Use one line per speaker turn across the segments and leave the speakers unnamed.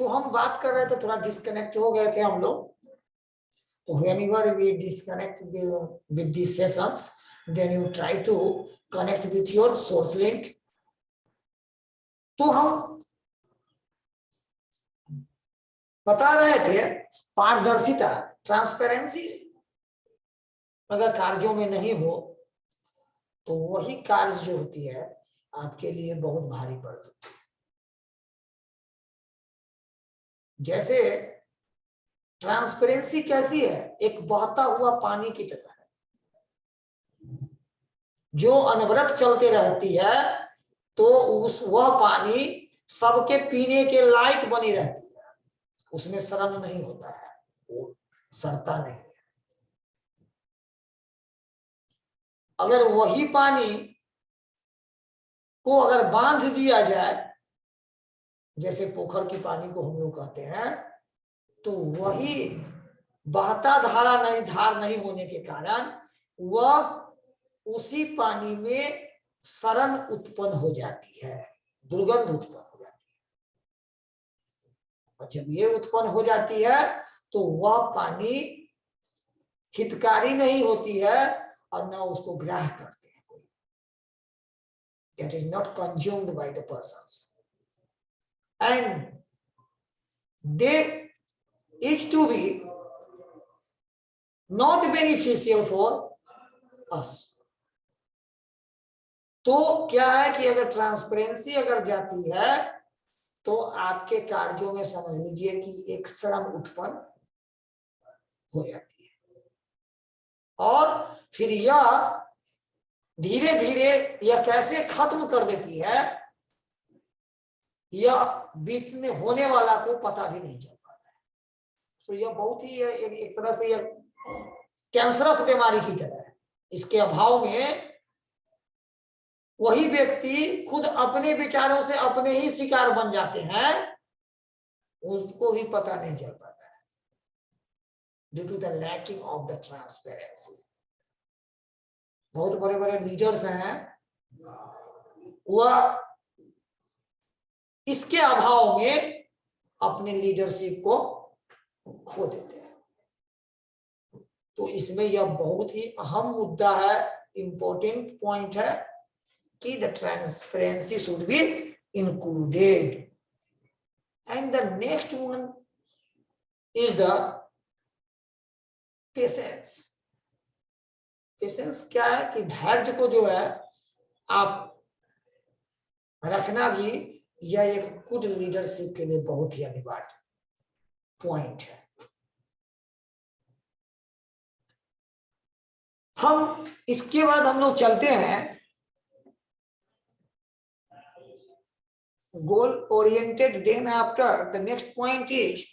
तो हम बात कर रहे थे, थोड़ा डिस्कनेक्ट हो गए थे हम लोग। तो whenever we disconnect with these sessions, then you try to connect with your source link. तो हम बता रहे थे पारदर्शिता, ट्रांसपेरेंसी अगर कार्यों में नहीं हो तो वही कार्य जो होती है आपके लिए बहुत भारी पड़ सकती है। जैसे ट्रांसपेरेंसी कैसी है, एक बहता हुआ पानी की तरह है जो अनवरत चलते रहती है, तो वह पानी सबके पीने के लायक बनी रहती है, उसमें शर्म नहीं होता है, वो सड़ता नहीं है। अगर वही पानी को अगर बांध दिया जाए, जैसे पोखर की पानी को हम लोग कहते हैं, तो वही बहता धार नहीं होने के कारण वह उसी पानी में शरण उत्पन्न हो जाती है, दुर्गंध उत्पन्न हो जाती है। और जब ये उत्पन्न हो जाती है तो वह पानी हितकारी नहीं होती है और न उसको ग्राह्य करते हैं कोई। That is not consumed by the persons and they is to be not beneficial for us. तो क्या है कि अगर ट्रांसपेरेंसी अगर जाती है तो आपके कार्यों में समझ लीजिए कि एक शर्म उत्पन्न हो जाती है, और फिर यह धीरे धीरे यह कैसे खत्म कर देती है, यह बीतने होने वाला को पता भी नहीं चल पाता है। तो यह बहुत ही एक तरह से यह कैंसरस बीमारी की तरह है। इसके अभाव में वही व्यक्ति खुद अपने विचारों से अपने ही शिकार बन जाते हैं, उसको भी पता नहीं चल पाता है, due to the lacking of the transparency. बहुत बड़े बड़े लीडर्स हैं, वह इसके अभाव में अपने लीडरशिप को खो देते हैं। तो इसमें यह बहुत ही अहम मुद्दा है, इंपॉर्टेंट पॉइंट है कि the transparency should be included. And the next one is the patience. Patience क्या है कि धैर्य को जो है आप रखना भी यह एक गुड लीडरशिप के लिए बहुत ही अनिवार्य पॉइंट है। हम इसके बाद हम लोग चलते हैं goal oriented. Then after the next point is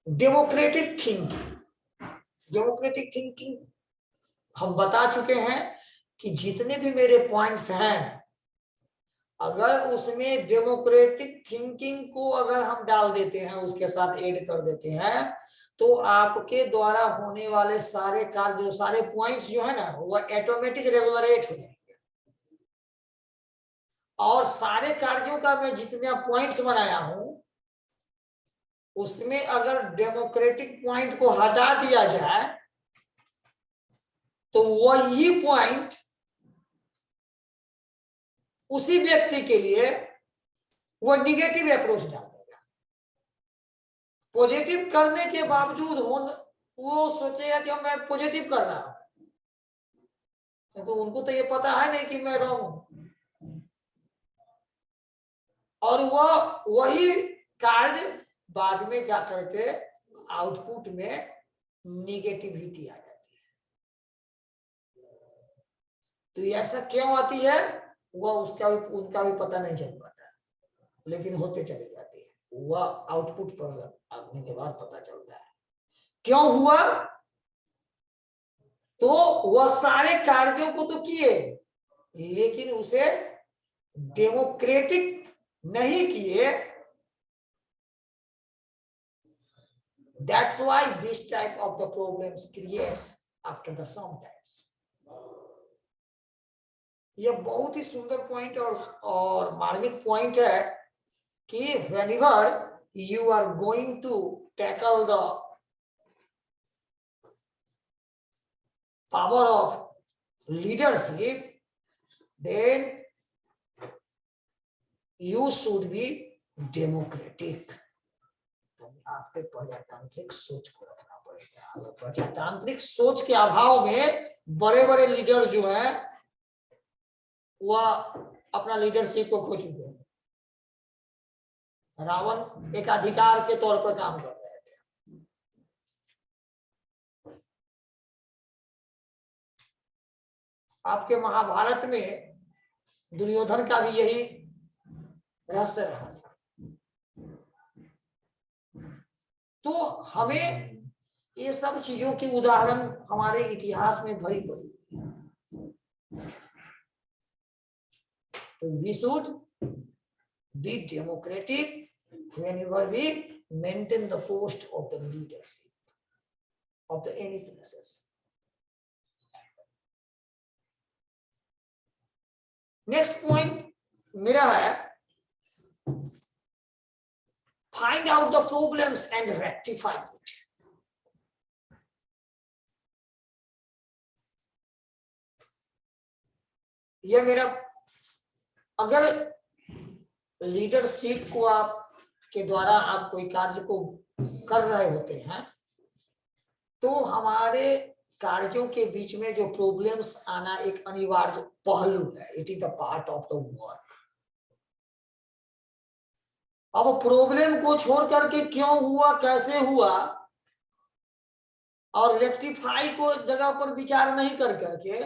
democratic thinking. Democratic thinking हम बता चुके हैं कि जितने भी मेरे पॉइंट्स हैं, अगर उसमें डेमोक्रेटिक थिंकिंग को अगर हम डाल देते हैं, उसके साथ ऐड कर देते हैं, तो आपके द्वारा होने वाले सारे कार्य, जो सारे पॉइंट्स जो है ना, वो ऑटोमेटिक रेगुलरेट हो जाएंगे। और सारे कार्यों का मैं जितने पॉइंट्स बनाया हूं, उसमें अगर डेमोक्रेटिक पॉइंट को हटा दिया जाए तो वही पॉइंट उसी व्यक्ति के लिए वो निगेटिव अप्रोच डाल देगा। पॉजिटिव करने के बावजूद वो सोचेगा कि मैं पॉजिटिव कर रहा हूं, तो उनको तो ये पता है नहीं कि मैं रॉन्ग हूं, और वही कार्य बाद में जाकर के आउटपुट में निगेटिविटी आ जाती है। तो ऐसा क्यों आती है, वह उनका भी पता नहीं चल पाता, लेकिन होते चली जाती है। वह आउटपुट पर आने के बाद पता चलता है क्यों हुआ। तो वह सारे कार्यों को तो किए, लेकिन उसे डेमोक्रेटिक नहीं किए। That's why this type of the problems creates after the sometimes. यह बहुत ही सुंदर पॉइंट और मार्मिक पॉइंट है कि whenever you are going to tackle the power of leadership, then you should be democratic. आपके प्रजातांत्रिक सोच को रखना पड़ेगा। प्रजातांत्रिक सोच के अभाव में बड़े बड़े लीडर जो है वह अपना लीडरशिप को खो चुके हैं। रावण एक अधिकार के तौर पर काम कर रहे थे। आपके महाभारत में दुर्योधन का भी यही रहस्य रहा। तो हमें ये सब चीजों की उदाहरण हमारे इतिहास में भरी पड़ी। तो we should be democratic whenever we maintain the post of the leadership of the any places. Next point मेरा है find out the problems and rectify it. यह मेरा, अगर लीडरशिप को आप के द्वारा आप कोई कार्य को कर रहे होते हैं तो हमारे कार्यों के बीच में जो प्रॉब्लम्स आना एक अनिवार्य पहलू है। It is the part of the work. अब प्रॉब्लम को छोड़ करके क्यों हुआ, कैसे हुआ और रेक्टिफाई को जगह पर विचार नहीं कर करके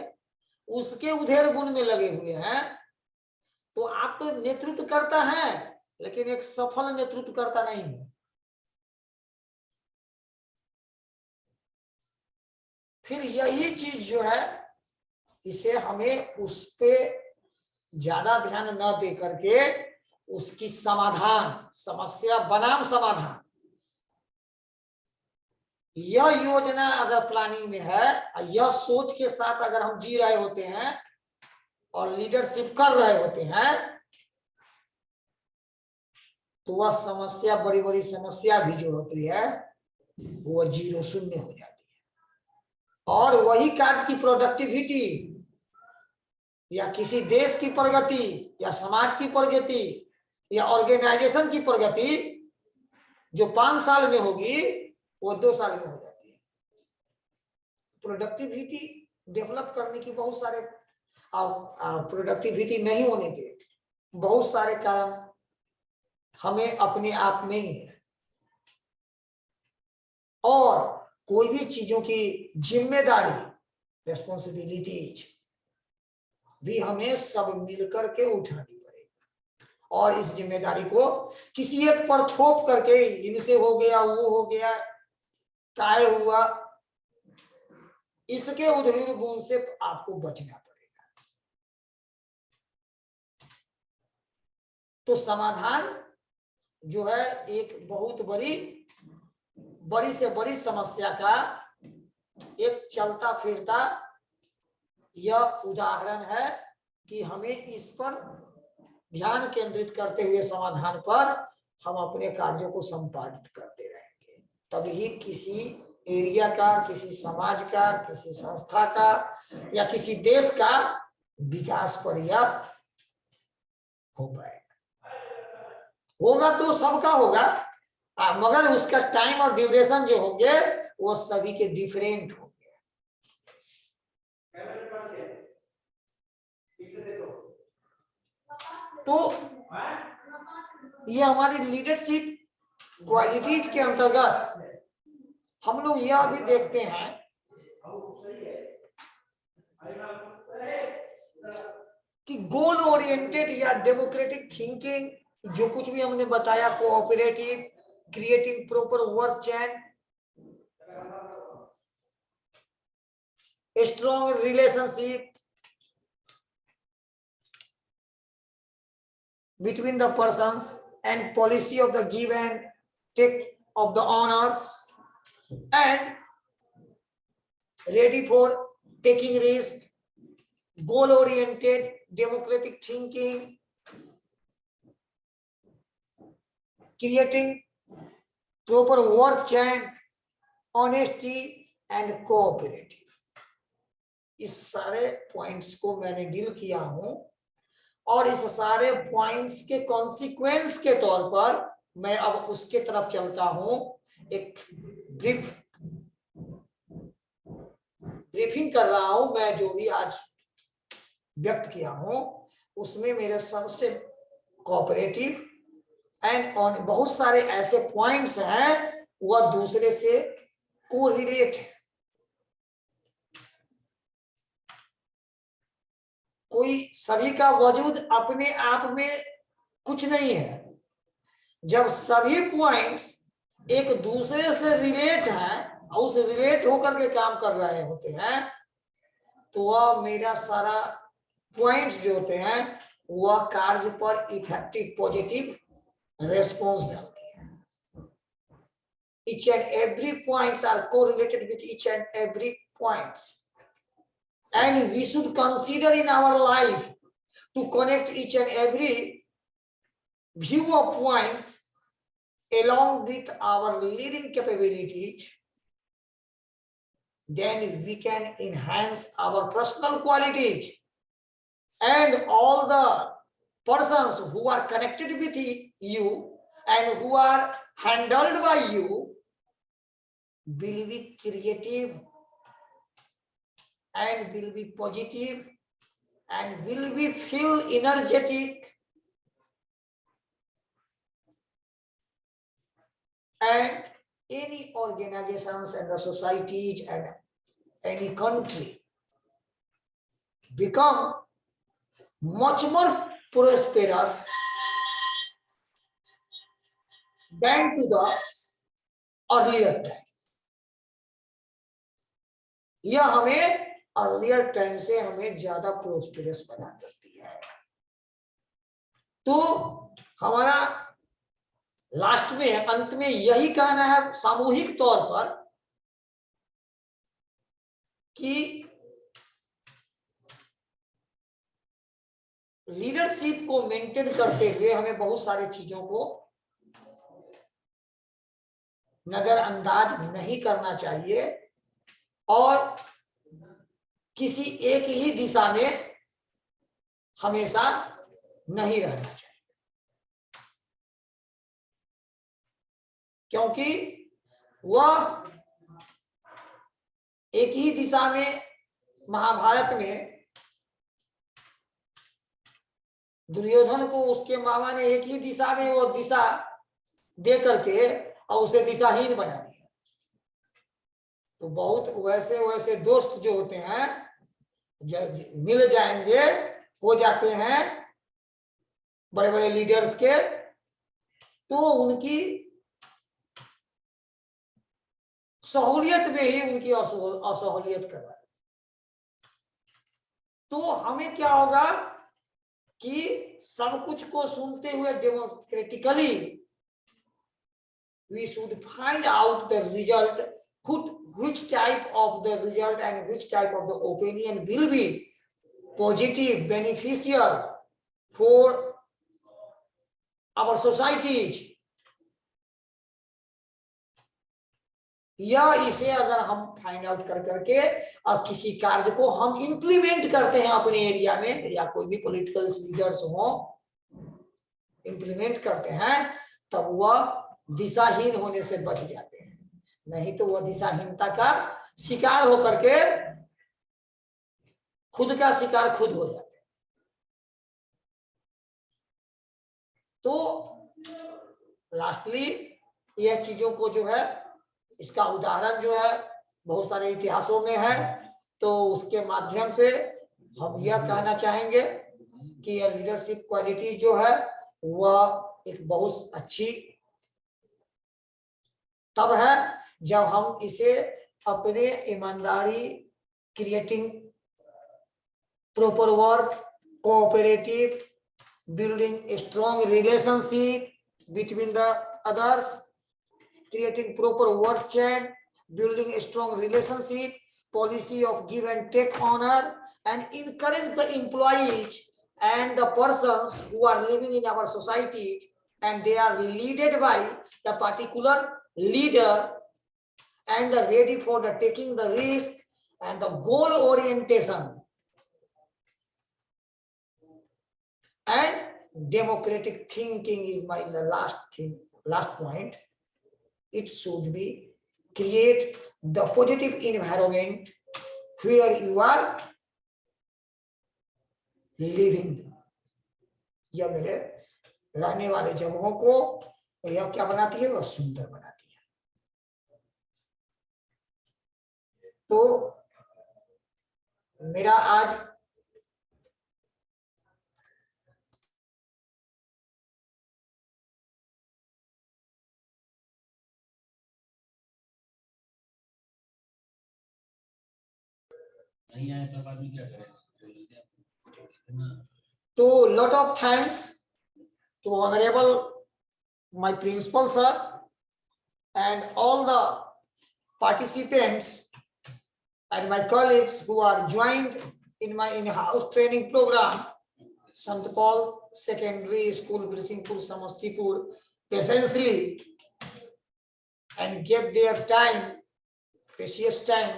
उसके उधेड़ बुन में लगे हुए हैं, तो आप तो नेतृत्व करता है लेकिन एक सफल नेतृत्व करता नहीं है। फिर यही चीज जो है इसे हमें उस पे ज्यादा ध्यान न दे करके उसकी समाधान, समस्या बनाम समाधान, यह योजना अगर प्लानिंग में है, यह सोच के साथ अगर हम जी रहे होते हैं और लीडरशिप कर रहे होते हैं तो वह समस्या, बड़ी बड़ी समस्या भी जो होती है वो 0 शून्य हो जाती है। और वही कार्य की प्रोडक्टिविटी या किसी देश की प्रगति या समाज की प्रगति या ऑर्गेनाइजेशन की प्रगति जो 5 साल में होगी वो 2 साल में हो जाती है। प्रोडक्टिविटी डेवलप करने की बहुत सारे, प्रोडक्टिविटी नहीं होने के बहुत सारे कारण हमें अपने आप में ही है। और कोई भी चीजों की जिम्मेदारी, रेस्पॉन्सिबिलिटीज भी हमें सब मिलकर के उठानी पड़ेगी। और इस जिम्मेदारी को किसी एक पर थोप करके इनसे हो गया, वो हो गया, काय हुआ, इसके उधेड़ बुन से आपको बचना पड़ेगा। तो समाधान जो है एक बहुत बड़ी से बड़ी समस्या का एक चलता फिरता यह उदाहरण है कि हमें इस पर ध्यान केंद्रित करते हुए समाधान पर हम अपने कार्यों को संपादित करते रहेंगे। तभी किसी एरिया का, किसी समाज का, किसी संस्था का या किसी देश का विकास पर्याप्त हो पाएगा। होगा तो सबका होगा, मगर उसका टाइम और ड्यूरेशन जो होंगे वो सभी के डिफरेंट होंगे। तो ये हमारी लीडरशिप क्वालिटीज के अंतर्गत हम लोग यह भी देखते हैं कि गोल ओरिएंटेड या डेमोक्रेटिक थिंकिंग, जो कुछ भी हमने बताया, cooperative, creating proper work chain, strong relationship between the persons and policy of the give and take of the honors and ready for taking risk, goal oriented democratic thinking, creating proper work chain, honesty and cooperative. इस सारे points को मैंने deal किया हूं और इस सारे points के कॉन्सिक्वेंस के तौर पर मैं अब उसके तरफ चलता हूं। एक ब्रीफिंग कर रहा हूं मैं, जो भी आज व्यक्त किया हूं उसमें मेरे सबसे कोऑपरेटिव एंड ऑन बहुत सारे ऐसे पॉइंट्स हैं वह दूसरे से कोरिलेट है। कोई सभी का वजूद अपने आप में कुछ नहीं है। जब सभी पॉइंट्स एक दूसरे से रिलेट हैं और उस रिलेट होकर के काम कर रहे होते हैं तो वह मेरा सारा पॉइंट्स जो होते हैं वह कार्य पर इफेक्टिव पॉजिटिव रेस्पॉन्स डालती है। Each and every points are correlated with each and every points, and we should consider in our life to connect each and every view of points along with our living capabilities. Then we can enhance our personal qualities, and all the persons who are connected with you and who are handled by you will be creative and will be positive and will be feel energetic, and any organizations and the societies and any country become much more prosperous than to the earlier time. यह हमें earlier time से हमें ज्यादा prosperous बना देती है। तो हमारा लास्ट में अंत में यही कहना है सामूहिक तौर पर कि लीडरशिप को मेंटेन करते हुए हमें बहुत सारी चीजों को नजरअंदाज नहीं करना चाहिए और किसी एक ही दिशा में हमेशा नहीं रहना चाहिए, क्योंकि वह एक ही दिशा में महाभारत में दुर्योधन को उसके मामा ने एक ही दिशा में वो दिशा दे करके और उसे दिशाहीन बना दिया। तो बहुत वैसे वैसे दोस्त जो होते हैं मिल जाएंगे, हो जाते हैं बड़े बड़े लीडर्स के, तो उनकी सहूलियत में ही उनकी असहूलियत करवा देते। तो हमें क्या होगा कि सब कुछ को सुनते हुए democratically we should find out the result, which type of the result and which type of the opinion will be positive, beneficial for our societies. या इसे अगर हम फाइंड आउट कर करके और किसी कार्य को हम इंप्लीमेंट करते हैं अपने एरिया में, या कोई भी पॉलिटिकल लीडर्स हो इंप्लीमेंट करते हैं, तब वह दिशाहीन होने से बच जाते हैं। नहीं तो वह दिशाहीनता का शिकार होकर के खुद का शिकार खुद हो जाते हैं। तो लास्टली यह चीजों को जो है, इसका उदाहरण जो है बहुत सारे इतिहासों में है, तो उसके माध्यम से हम यह कहना चाहेंगे कि यह लीडरशिप क्वालिटी जो है वह एक बहुत अच्छी तब है जब हम इसे अपने ईमानदारी, creating proper work, cooperative, building a strong relationship between the others, creating proper work chain, building a strong relationship, policy of give and take honor, and encourage the employees and the persons who are living in our society, and they are led by the particular leader and ready for the taking the risk and the goal orientation and democratic thinking is my last point. It should be create the positive environment where you are living. यह मेरे रहने वाले जगहों को यह क्या बनाती है, वह सुंदर बनाती है. तो मेरा आज
नहीं आया तो बाद में क्या करेंगे?
तो lot of thanks to honorable my principal sir and all the participants and my colleagues who are joined in my in-house training program, Sant Paul Secondary School, Brisingpur, Samastipur, patiently and gave their time, precious time.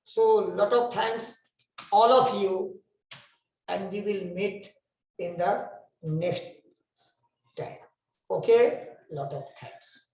So lot of thanks all of you, and we will meet in the next time. Okay, lot of thanks.